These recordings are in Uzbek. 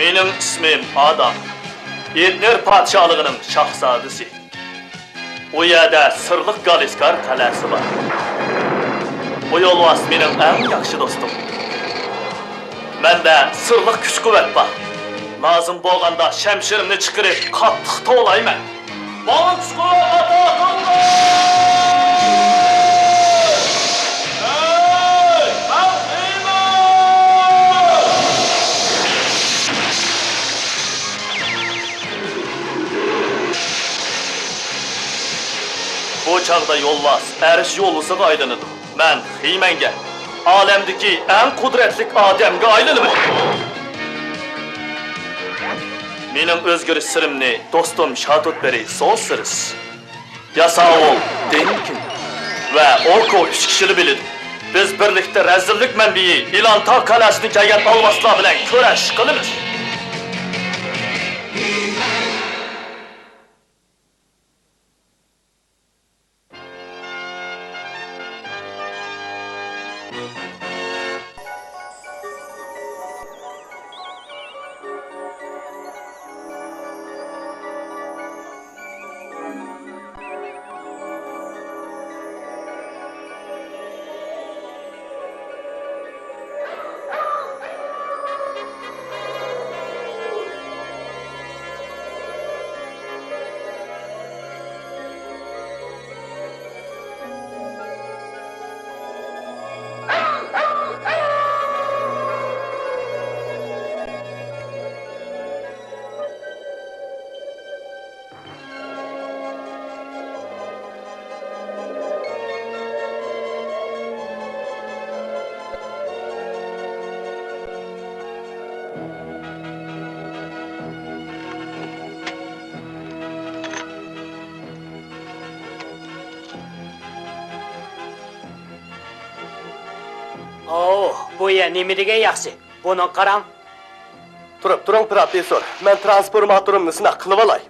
Mening ismim Adam. Etner padşahlığının şahzadesi. O yerda Sırlıq Galiskar qalasi var. Bu yolvas mening eng yaxshi do'stim. Menda sirliq kuch-quvvat bor. Lazım bo'lganda shamshirimni chiqarib qattiq tovlayman. Bana kuch-quvvat ata! Bu çağda yolvas erish yo'lisiga aylanadi. Men Hiymanga, alemdeki en kudretlik Adem'e aylanıman. Mening o'zgarish sirimni do'stim Shatutberi so'zsiz. Yasavul, Denkin ve Orko 3 kishini biladi. Biz birlikda razillik manbai Ilantar qalasini kelgan olvaslar bilan kurash qilamiz. Bu ya nimaga yaxshi? Buni qarang. Turib turing professor. Men transformatorimni sinaq qilib olay.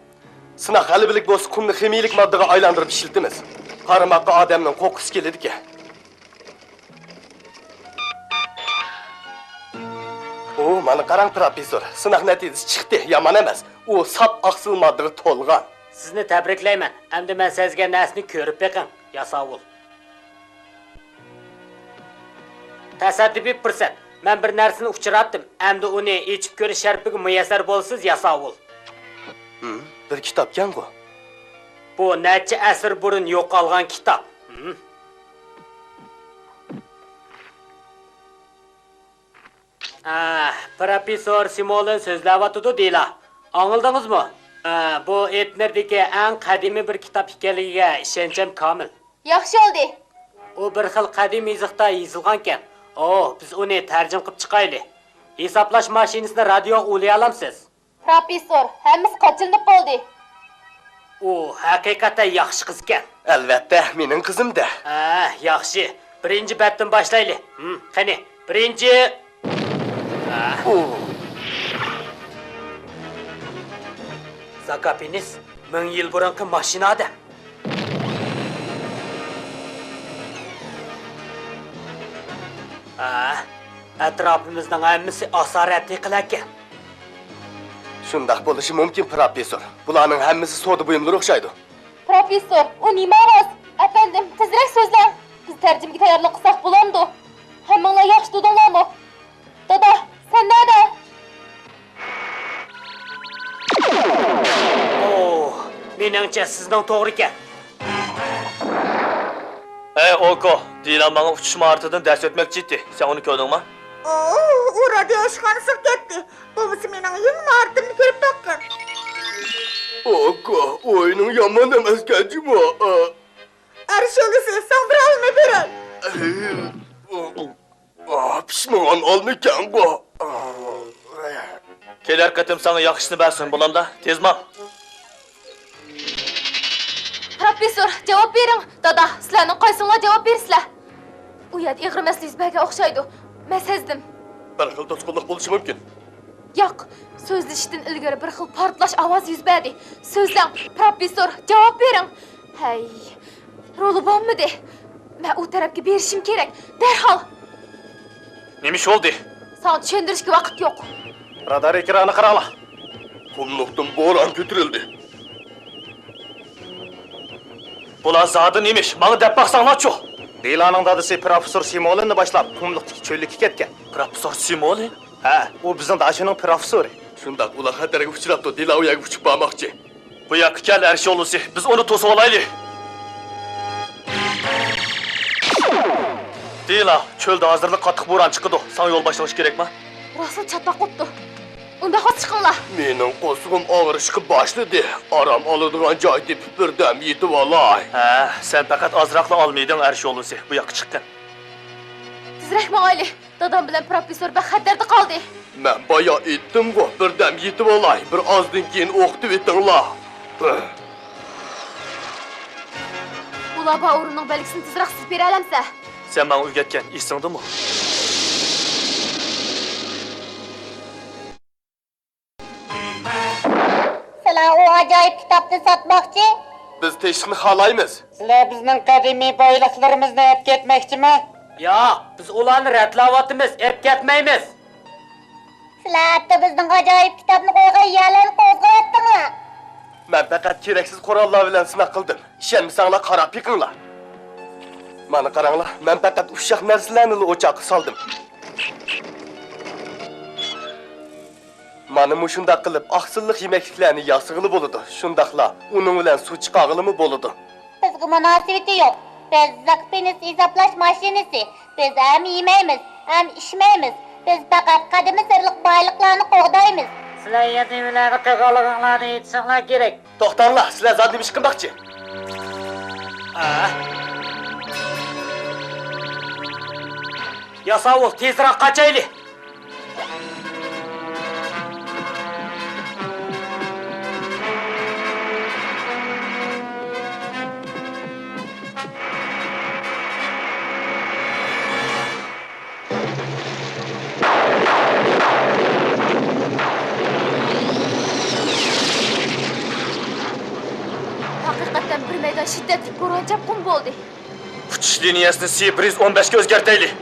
Sinaq g'aliblik bo'lsa qumni ximiyalik moddaga aylantirib ishlatamiz. Qarmoqqa odamning qo'qqisi keladi-ki. Mana qarang professor. Sinaq natijasi chiqdi. Yomon emas. U sap oqsil moddaga to'lgan. Sizni tabriklayman. Endi men sezgan narsani ko'rib beqing, Yasavul. Tasaddufiy fursat. Men bir narsani uchratdim. Endi uni echib ko'rish sharpiga muyassar bo'lsiz, Yasavul. Bir kitobkan-ku. Bu necha asr burun yo'qolgan kitob. Professor Simolin so'zlayotdi deyla. Anladingizmi? Bu Etnerdagi eng qadimiy bir kitob ekanligiga ishonchim komil. Yaxshi oldi. U bir xil qadimiy yozishda yozilgan ekan. Biz uni tarjim qilib chiqaylik. Hisoblash mashinasini radioga ulay olamsiz. Professor, hammasi qochilib qoldi. U haqiqatan yaxshi qiz ekan. Albatta, mening qizim-da. Yaxshi. Birinchi batdan boshlaylik. Qani, birinchi Zakapiniz 1000 yil burungi mashinada. Atrofimizning hammasi asoratli qilarkan. Shunday bo'lishi mumkin, professor. Bularning hammasi soda buyumlari o'xshaydi. Professor, u nima emas? Efendim, tezroq so'zlang. Biz tarjimaga tayyorlik qilsak bo'lamdi. Hammanglar yaxshi dudinglarmi? Dada, sen nerede? Meningcha sizning to'g'ri ekan. Orko, Dilan bana uçuş martıdan ders etmek ciddi. Sen onu gördün mü? U radyo ishxonasiga ketdi. Bo'lmasa mening yeng martimni ko'rib boqqan. Orko, o'yining yomon emas ekan-ku. Arshog'isi sen bir olma beray. Pishmon olmaykan-ku. Keler katım sana yakışını versin bulamda. Tezma. Professor, javob bering. Dada, sizlarning qaysinglar javob bersizlar? U yerda ig'rimas yuzbaga o'xshaydi. Men sezdim. Bir xil to'sqinlik bo'lishi mumkin. Yo'q, so'zlashishdan ilgari bir xil portlash ovozi yuz berdi. So'zlang, professor, javob bering. Hay, roli bormidi? Men u tarafga berishim kerak. Darhol. Neymiş oldu? Sana tushuntirishga vaqt yo'q. Radar ekranı qırala. Kumluqdan boran kötürüldü. Bular zadı neymiş? Bana dep baksanlar çok. Dilanın dadısı Profesör Simolinni başlap, kumluqdaki çöllükka ketgan. Profesör Simoli? Ha, o bizning daşının professori. Shundaq ular xatarga uchrabdi, Dila u yerga uchib bormoqchi. Bu yakı kel her şey olursa biz onu tosup olaylı. Dila, çölde hazırlık qattiq bo'ron chiqdi. Sana yol boshlash kerakmi? Rasul çatlaq qopdi. Unda hozir chiqinglar. Mening qo'zig'im og'rishga boshladi. Aram oladigan joy tepib birdam yetib olay. Ha, sen faqat ozroqla olmayding her şey olursa. Bu yakı chiqqan. Tezroq ma'oli. Dadam bilan professor baxatarda qoldi. Men boya aytdim-ku, birdam yetib olay. Bir ozdan keyin o'qitib etinglar. Ular bu o'rinning belgisini tezroq sizib bera olamsa? Sen bana o'rgatgan esingdimi? Sizlar o ajoyib kitobni sotmoqchi? Biz teshikni xohlaymiz. Sizlar bizning qadimiy boyliqlarimizni ep ketmoqchimi? Yo'q, biz ularni radlavatimiz, ep ketmaymiz. Sizlar hatto bizning ajoyib kitobni qo'ygan yerlarni qo'zg'ayotdinglar. Men faqat keraksiz qurollar bilan sinaq qildim. Ishonmasanglar qarab yiqinglar. Mana qaranglar, men faqat ushaq narsalarni o'choqqa soldim. Mana mushundaq qilib oqsilliq yemekliklarni yasig'ili bo'ladi. Shundaqla uning bilan suv chiqarg'ilimi bo'ladi. Bizga munosabati yo'q. Biz zakpiniz hisoplash mashinasi. Biz ham yemaymiz, ham ichmaymiz. Biz faqat qadimiy sirliq boyliqlarni qo'g'daymiz. Sizlar yetimilarni qilganliklarini aytsanglar kerak. To'xtanglar, sizlar zodnim ish qilmoqchi. Yasavul, tezroq qochaylik. Haqiqatan bir maydon shiddatli bo'ron chapqun bo'ldi. Uchish liniyasini C115 ga o'zgartaylik.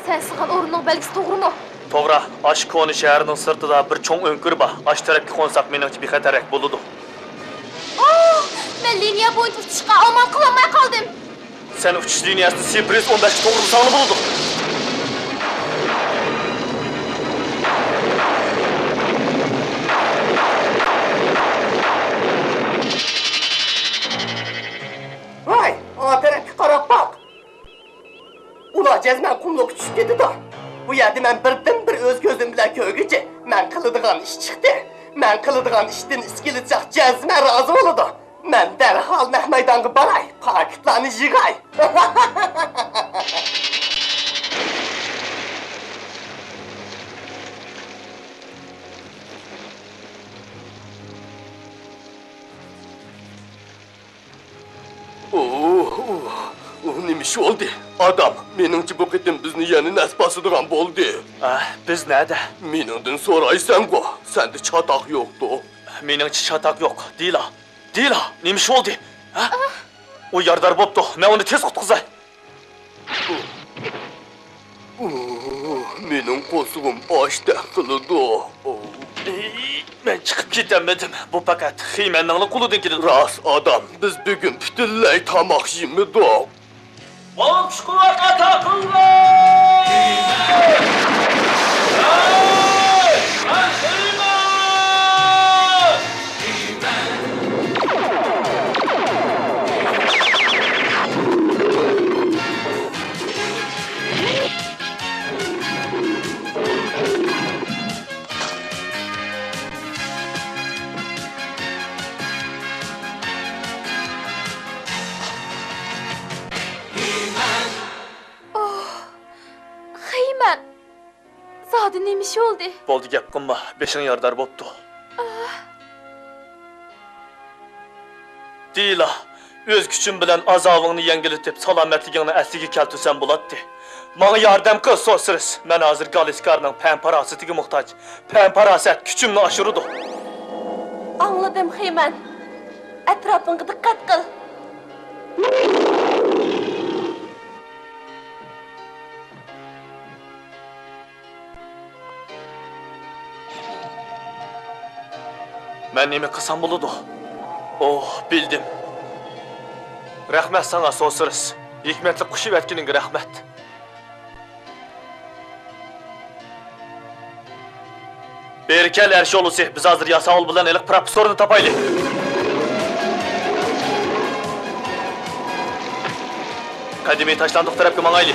Sen sig'an o'rinning belgisi to'g'rimi? To'g'ri, Ashkoni shahrining sirtida bir cho'ng o'nkir bor. Ash tarafga qo'nsak meningcha bexatarroq bo'ladi. Men liniya bo'yicha uchishga omon qilolmay qoldim. Sen uchish liniyasini C115 ga to'g'ri solib bo'ladi. Voy, o tarafga qarab boq. Ular jazman qumliq tushib ketdi-da. Bu yerda men birdan bir o'z ko'zim bilan ko'rguncha, men qiladigan ish chiqdi. Men qiladigan ishdan iskilitchaq jazman rozi bo'ladi. Men darhol naq maydonga boray, paketlarni yig'ay. Nima ish oldu? Adam, meningcha bu qitim bizni yana nasbasidigan bo'ldi. Biz nerede? Meningdan so'raysan-ku, senda chatoq yo'q-ku. Meningcha chatak yo'q. Dila. Dila, nima ish oldi? O yardar bo'pti. Men uni tez qutqizay. Mening qo'sig'im ochda qiladi. Men chiqib ketamadim. Bu faqat Xiymanning qo'lidan keladi. Ras adam, biz bugun butunlay tomoq yemidik. Bol kuch-quvvat ato qilinglar! Xiyman. Zodi nima ish oldi? Bo'ldi gap qilma. Beshing yordar bo'pti. Dila, o'z kuchim bilan azobingni yengilitib, salomatligingni asliga keltirsan bo'ladi. Menga yordam qil, so'siz. Men hozir Galiskarning pan-parasatiga muhtoj. Pan-parasat kuchimni oshiradi. Anladım Xiyman. Atrofingga diqqat qil. Ben nemi kısam buludu. Oh, bildim. Rahmet sana so'siriz. Hikmetli kuşu etkininge rahmet. Berkel Erşoğlu'su, biz hazır yasa ol bilen elik profesorunu tapaylı. Kadimi taşlandık tarafı manaylı.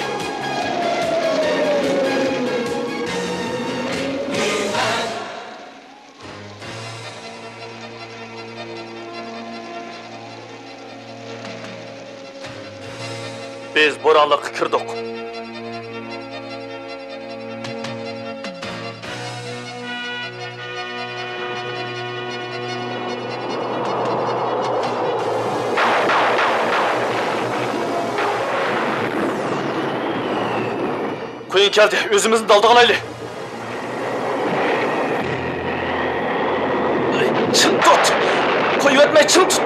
Biz boranlık kırdık. Koyun geldi, özümüzün daldığın aylı. Çın tut! Koyu etme, çın tut!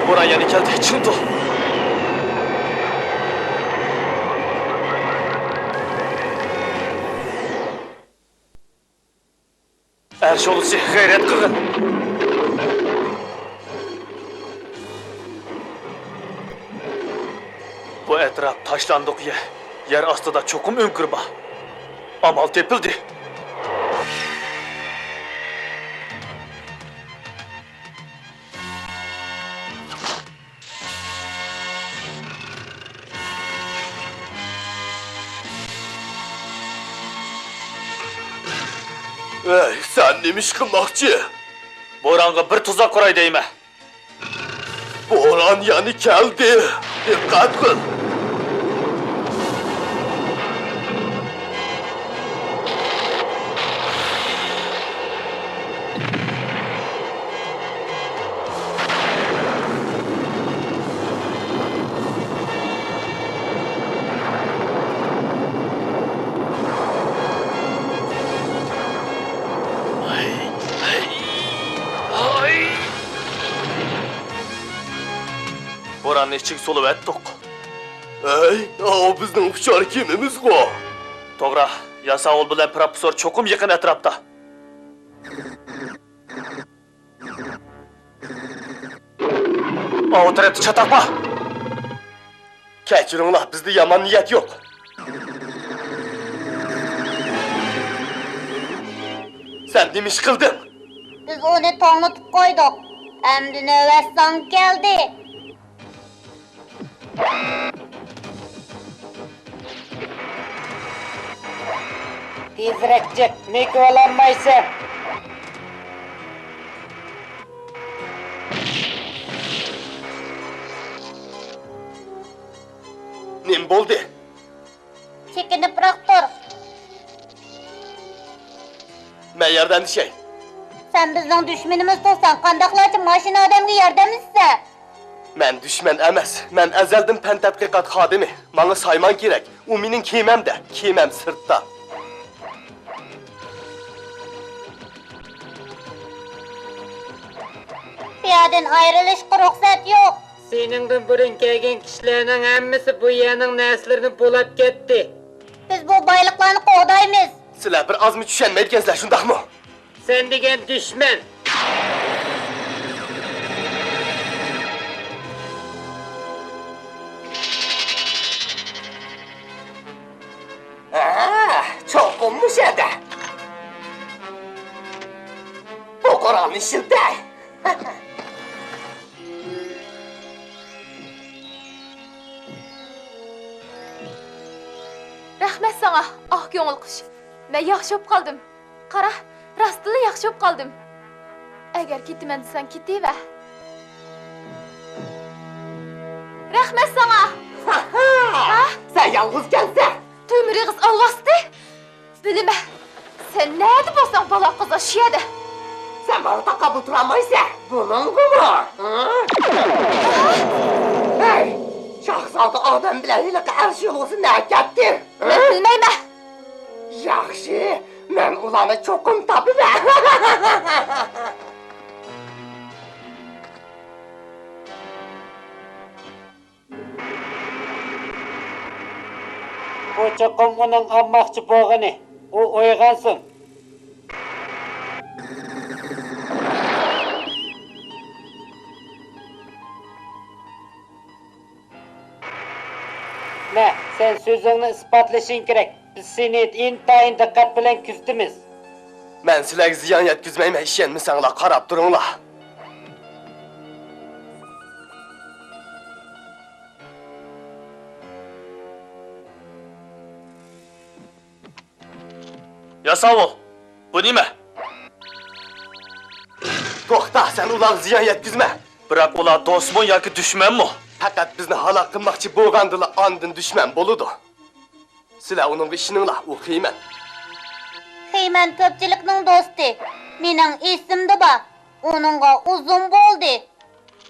Boran yani geldi, çın tut! Erşoğlu'su gayret kılın. Bu etraf taşlandık yer astıda çokum önkırba. Amal tepildi. Ey, sen demiş kılmakçı. Boran'a bir tuzak kuray deyme. Boran yani geldi. Dikkat kıl. Boran'ın içik solu ettik. Ey, o bizden uçar kimimiz var? Toğra, yasa ol bilen profesör çokum yakın etrafta. O tarafta çatakma. Keçirinler, bizde yaman niyet yok. Sen demiş kıldın. Biz onu tanıtıp koyduk. Emdi növbetsan geldi. Tezrek çık, mikrolanmaysa. Nem boldu? Çekinip bırak dur. Ben yerden şey. Sen bizden düşmanımız olsan, kandaklarca maşın adamı yardımcısı. Ben düşman emez. Ben ezeldim pen tədqiqat xadimi. Bana sayman gerek. O minin kimem de. Kimem sırtta. Piyaden ayrılışqa ruxsat yok. Seningden burun kelgen kişilerinin hemmisi bu yerning neslerini bulap ketdi. Biz bu baylıklarını qoğdaymiz. Sizler bir az mı düşenmeydirsizler şundak mı? Sen degen düşman. Çok olmuş ede. Bu Kur'an işinde. Rahmet sana, ah ko'ngil qush. Men yaxshi bo'lib qoldim. Qara, rostila yaxshi bo'lib qoldim. Agar ketaman desang ketaver. Rahmet sana. Sen yalnız gelsen. To'ymiri qiz ovozdi. Bilma. Sen neydi bo'lsang bola qiz shiyadi. Sen bana takabül duramaysa. Bunun kumu. Hey. Şahzadı adam bilen ile her şey olsun ne gettir? Men bilmayman. Yaxşı. Men ulanı çokum tabi be. Bu çokum uning almoqchi bo'lg'ini. O oygansın. Ne? Sen sözünü ispatlaşın gerek. Biz seni intayin dikkat bilen küzdümüz. Men sizlarga ziyon yetkazmayman, ishonmasanglar qarab turinglar. Yasavul, bu nima? To'xta, sen ularga ziyon yetkazma. Biroq ular do'stmi yoki dushmanmi? Faqat bizni halok qilmoqchi bo'lgandilar, ondan dushman bo'ladi. Sizlar uningga ishoninglar, u qiymat. Xeyman ko'pchilikning do'sti. Mening esimda bor. Uningga uzun bo'ldi.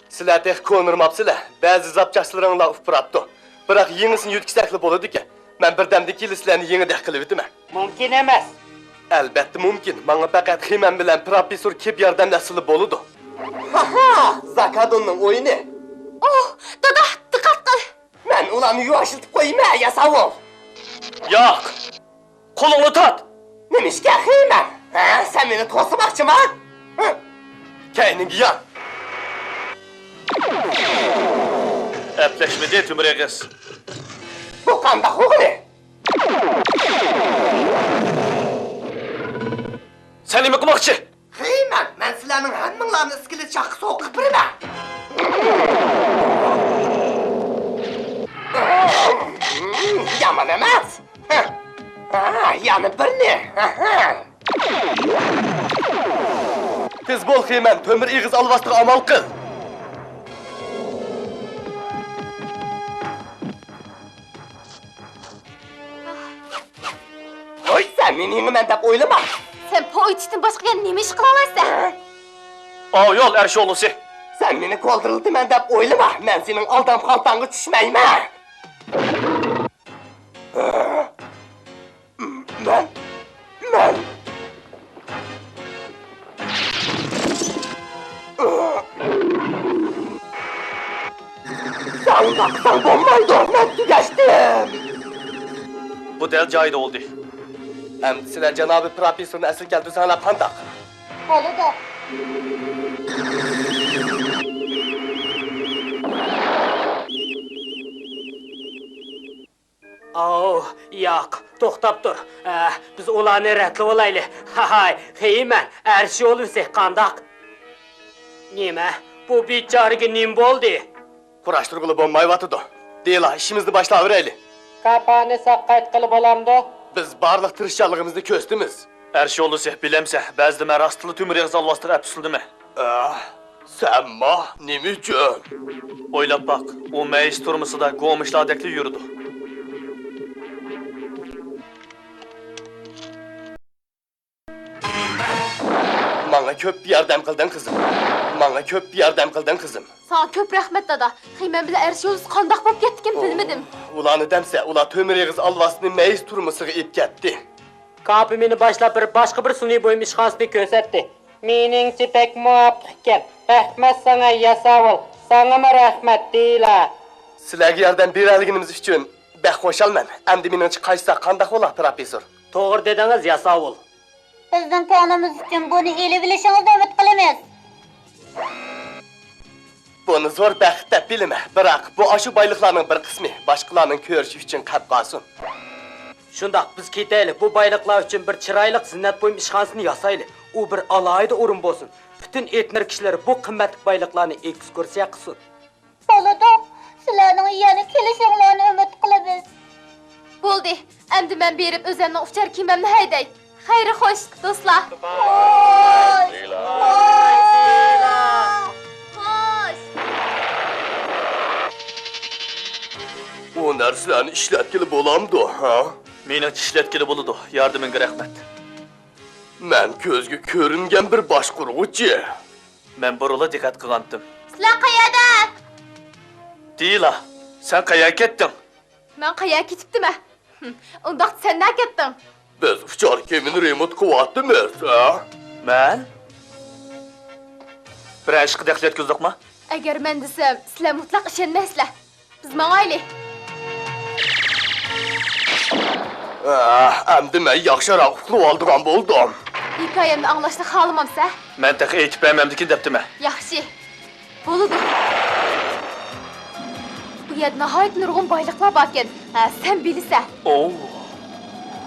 Sizlardek ko'nirmabsizlar. Ba'zi zapchastlaringlar ufurapti. Biroq yengisini yutkizakli bo'ladi-ku. Men birdamda kelib sizlarni yengidek qilib o'taman. Mumkin emas. Albatta mumkin. Menga faqat Xiyman bilan professor kelib yordamlashsa bo'ladi. Ha, Zakadonning o'yini. Oh, dada, diqqat qil. Men ularni yuvoshiltib qo'yma, Yasavul. Yo'q. Qo'lingni tut. Nimishga Xiyman? Ha, sen meni to'smoqchiman? Kayninga yon. Aplashmadi Timurigiz. Bu qanday o'g'li? Sen nima qilmoqchi? Xiyman, men sizlarning hammanglarni iskilit chaqib so'qib beraman. Yomon emas. Yana birni. Tez bo'l Xiyman, to'mir ig'iz olvastirga amal qil. Voy, sen meni yengiman deb o'ylama. Sen poytishdan boshqa nima ish qila olasan? O yo'l Ersho'lusi. Sen meni qoldirildiman deb o'ylama. Men sening aldam xaltangga tushmayman. Men Sen baksan bo'lmaydi, men tugashdim. Bu del joyida oldu. Hem sizlar janobi professorni asl keltirsanglar qandoq? Bo'ladi. Oh, yo'q, to'xtab tur. Biz ularni ratlab olaylik. Hay, Xeyman, arshi o'lsa qandoq? Nima? Bu bechoraga nim bo'ldi? Kurashtirg'ili bo'lmayotidi. Deyla, ishimizni boshlaveraylik. Kapani saqqayt qilib olamdi. Biz barliq tirishchiligimizni ko'stimiz. Ersho'lusi bilemse, ba'zida men rostli Timurigiz olvastirib apsildimi? Sanma, nima uchun? O'ylab bak, o meis turmusida go'mishlardekli yurdi. Menga ko'p yordam qilding qizim. Menga ko'p yordam qilding qizim. Sana ko'p rahmat dada. Xiyman bilan Ersho'z qandoq bo'lib ketdikin bilmadim. Ularni demse, ular to'mir ig'iz olvasini meis turmusiga ib ketdi. Kapi meni boshlab boshqa bir sun'iy bo'yim ishxonasini ko'rsatdi. Meningcha pek muvofiq ekan. Rahmat sana Yasavul. Sana rahmat deyla. Sizlarga yordam berganligimiz uchun baxoshalman. Endi meningcha qaysi qanday bo'lar professor? To'g'ri dedingiz Yasavul. Bizning ko'nglimiz uchun buni elib olishingizni umid qilamiz. Buni zo'r baxt deb bilma. Biroq bu ashu boyliqlarning bir qismi boshqalarning ko'rishi uchun qolib qolsin. Shundoq biz ketaylik. Bu boyliqlar uchun bir chiroyli zinnat bo'yim ishxonasini yasaylik. U bir alohida o'rin bo'lsin. Butun etnir kishilar bu qimmatli boyliqlarni ekskursiya qilsin. Bo'ladi. Sizlarning yana kelishinglarni umid qilamiz. Bo'ldi. Endi men berib o'zimni uchar kiyimimni hayday. Xayri xo'sh, do'stlar. Xo'sh. Bu narsalarni ishlatgili bo'lamdi, ha? Meni ishlatgili bo'ladi. Yordamingga rahmat. Men ko'zga ko'ringan bir boshquruvchi. Men burula diqqat qilgandim. Sizlar qayerda? Deyla, sen qayerga ketding? Men qayerga ketibdim-a? Undaq sen nima ketding? Biz uchar kemini remont qilyapmiz, ha? Men? Bir ish qilib yetkazdiqmi? Agar men desam, sizlar mutlaq ishonmaysizlar. Biz mangaylik. Əmdi mən yaxşıрақ uxlu aldığan buldum. Hikayemni anlaştık halımamsa? Men taxi aytib bermamdikin depdimi? Yaxşı. Boludu. Bu yer nəhayət nurgun baylıqlar barken, sen bilirsən. Oo.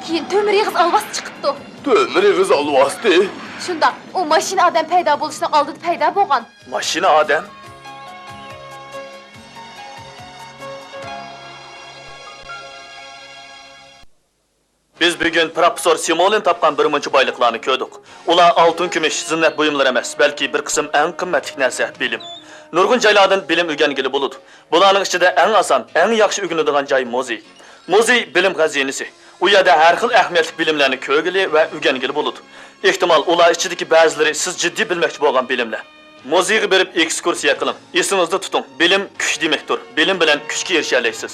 Keyin tömür yığız alvas çıqıptı. Tömür eğiz alvastı. Şunda, o maşina adam payda buluşdan aldığı payda bolğan. Mashina odam. Biz bugun professor Simolin topgan bir muncha boyliqlarni ko'rdik. Ular oltin, kumush, zinnat buyumlar emas, balki bir qism eng qimmatli narsa bilim. Nurg'un joylardan bilim o'rgangili bo'ladi. Bularning ichida eng oson, eng yaxshi o'rganadigan joy muzey. Muzey bilim xazinasi. U yerda har xil ahamiyatli bilimlarni ko'rgili va o'rgangili bo'ladi. Ehtimol ular ichidagi ba'zilari siz jiddiy bilmoqchi bo'lgan bilimlar. Muzeyga berib ekskursiya qiling. Esingizda tuting, bilim kuch demakdir. Bilim bilan kuchga erisha olasiz.